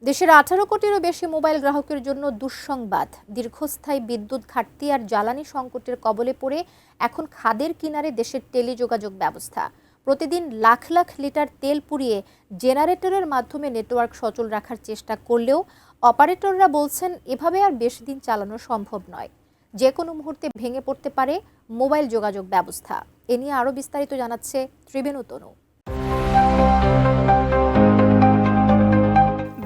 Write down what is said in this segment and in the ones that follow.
দেশের 18 কোটিরও বেশি মোবাইল গ্রাহকের জন্য দুঃসংবাদ। দীর্ঘস্থায়ী বিদ্যুৎ ঘাটতি আর জ্বালানি সংকটের কবলে পড়ে এখন খাদের কিনারে দেশের টেলিযোগাযোগ ব্যবস্থা। প্রতিদিন লাখ লাখ লিটার তেল পুড়িয়ে জেনারেটরের মাধ্যমে নেটওয়ার্ক সচল রাখার চেষ্টা করলেও অপারেটররা বলছেন এভাবে আর বেশি দিন চালানো সম্ভব নয়। যে কোনো মুহূর্তে ভেঙে পড়তে পারে মোবাইল যোগাযোগ ব্যবস্থা। এ নিয়ে আরও বিস্তারিত জানাচ্ছে ত্রিবেণী তনু।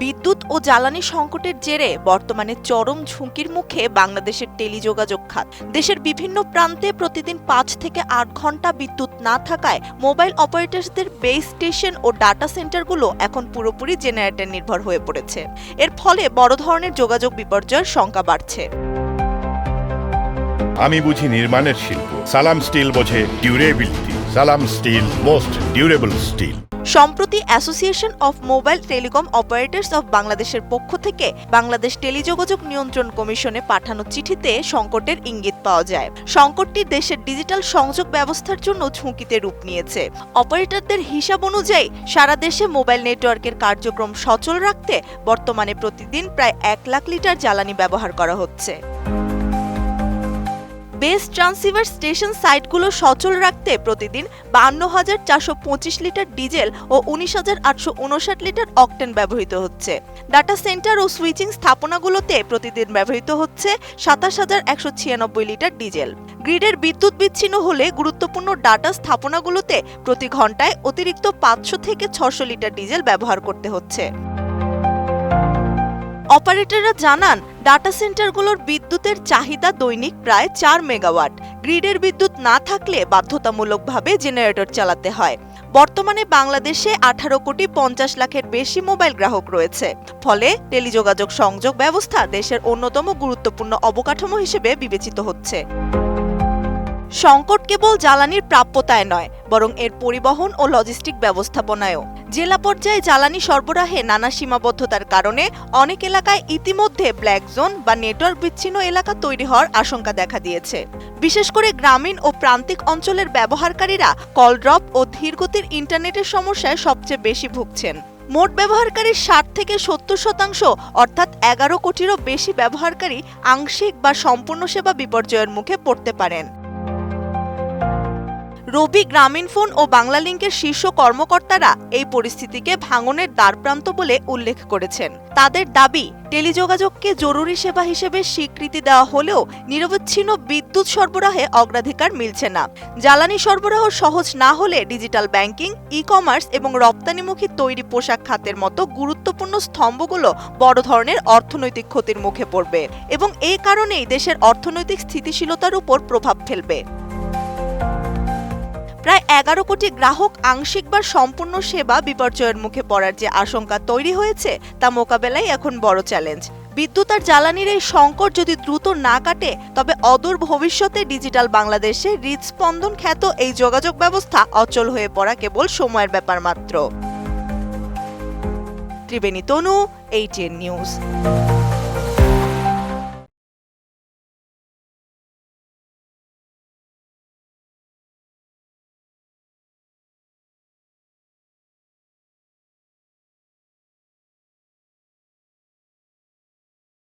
বিদ্যুৎ ও জ্বালানি সংকটের জেরে বর্তমানে চরম ঝুঁকির মুখে বাংলাদেশের টেলিযোগাযোগ খাত। দেশের বিভিন্ন প্রান্তে প্রতিদিন 5 থেকে 8 ঘন্টা বিদ্যুৎ না থাকায় মোবাইল অপারেটরদের বেস স্টেশন ও ডাটা সেন্টারগুলো এখন পুরোপুরি জেনারেটর নির্ভর হয়ে পড়েছে। এর ফলে বড় ধরনের যোগাযোগ বিপর্যয়ের শঙ্কা বাড়ছে। আমি বুঝি নির্মাণের শিল্প, সালাম স্টিল বোঝে ডিউরেবিলিটি। সালাম স্টিল, মোস্ট ডিউরেবল স্টিল। সম্প্রতি association of mobile telecom operators of বাংলাদেশের পক্ষ থেকে বাংলাদেশ টেলিযোগাযোগ নিয়ন্ত্রণ কমিশনে পাঠানো চিঠিতে সংকটের ইঙ্গিত পাওয়া যায়। সংকটটি দেশের ডিজিটাল সংযোগ ব্যবস্থার জন্য ঝুঁকিতে রূপ নিয়েছে। অপারেটরদের হিসাব অনুযায়ী সারা দেশে মোবাইল নেটওয়ার্কের কার্যক্রম সচল রাখতে বর্তমানে প্রতিদিন প্রায় 1 লাখ লিটার জ্বালানি ব্যবহার করা হচ্ছে। বেস ট্রান্সসিভার স্টেশন সাইটগুলো সচল রাখতে প্রতিদিন 52,425 লিটার ডিজেল ও 19,859 লিটার অকটেন ব্যবহৃত হচ্ছে। ডাটা সেন্টার ও সুইচিং স্থাপনাগুলোতে প্রতিদিন ব্যবহৃত হচ্ছে 27,196 লিটার ডিজেল। গ্রিডের বিদ্যুৎ বিচ্ছিন্ন হলে গুরুত্বপূর্ণ ডাটা স্থাপনাগুলোতে প্রতি ঘন্টায় অতিরিক্ত 500 থেকে 600 লিটার ডিজেল ব্যবহার করতে হচ্ছে। অপারেটররা জানান, ডাটা সেন্টারগুলোর বিদ্যুতের চাহিদা দৈনিক প্রায় 4 মেগাওয়াট। গ্রিডের বিদ্যুৎ না থাকলে বাধ্যতামূলকভাবে জেনারেটর চালাতে হয়। বর্তমানে বাংলাদেশে 18 কোটি 50 লাখের বেশি মোবাইল গ্রাহক রয়েছে। ফলে টেলিযোগাযোগ সংযোগ ব্যবস্থা দেশের অন্যতম গুরুত্বপূর্ণ অবকাঠামো হিসেবে বিবেচিত হচ্ছে। সংকট কেবল জ্বালানির প্রাপ্যতায় নয়, বরং এর পরিবহন ও লজিস্টিক ব্যবস্থাপনায়ও। জেলা পর্যায়ে জ্বালানি সরবরাহে নানা সীমাবদ্ধতার কারণে অনেক এলাকায় ইতিমধ্যে ব্ল্যাক জোন বা নেটওয়ার্ক বিচ্ছিন্ন এলাকা তৈরি হওয়ার আশঙ্কা দেখা দিয়েছে। বিশেষ করে গ্রামীণ ও প্রান্তিক অঞ্চলের ব্যবহারকারীরা কল ড্রপ ও ধীরগতির ইন্টারনেটের সমস্যায় সবচেয়ে বেশি ভুগছেন। মোট ব্যবহারকারীর 60 থেকে 70% অর্থাৎ 11 কোটিরও বেশি ব্যবহারকারী আংশিক বা সম্পূর্ণ সেবা বিপর্যয়ের মুখে পড়তে পারেন। রবি গ্রামীণফোন ও বাংলালিংকের শীর্ষ কর্মকর্তারা এই পরিস্থিতিকে ভাঙনের দ্বারপ্রান্ত বলে উল্লেখ করেছেন। তাদের দাবি, টেলিযোগাযোগকে জরুরি সেবা হিসেবে স্বীকৃতি দেওয়া হলেও নিরবচ্ছিন্ন বিদ্যুৎ সরবরাহে অগ্রাধিকার মিলছে না। জ্বালানি সরবরাহ সহজ না হলে ডিজিটাল ব্যাংকিং, ই-কমার্স এবং রপ্তানিমুখী তৈরি পোশাক খাতের মতো গুরুত্বপূর্ণ স্তম্ভগুলো বড় ধরনের অর্থনৈতিক ক্ষতির মুখে পড়বে এবং এই কারণেই দেশের অর্থনৈতিক স্থিতিশীলতার উপর প্রভাব ফেলবে। প্রায় 11 কোটি গ্রাহক আংশিক বা সম্পূর্ণ সেবা বিপর্যয়ের মুখে পড়ার যে আশঙ্কা তৈরি হয়েছে তা মোকাবেলাই এখন বড় চ্যালেঞ্জ। বিদ্যুৎ আর জ্বালানির এই সংকট যদি দ্রুত না কাটে, তবে অদূর ভবিষ্যতে ডিজিটাল বাংলাদেশে হৃদস্পন্দন খ্যাত এই যোগাযোগ ব্যবস্থা অচল হয়ে পড়া কেবল সময়ের ব্যাপার মাত্র। ত্রিবেণী তনু, ATN নিউজ।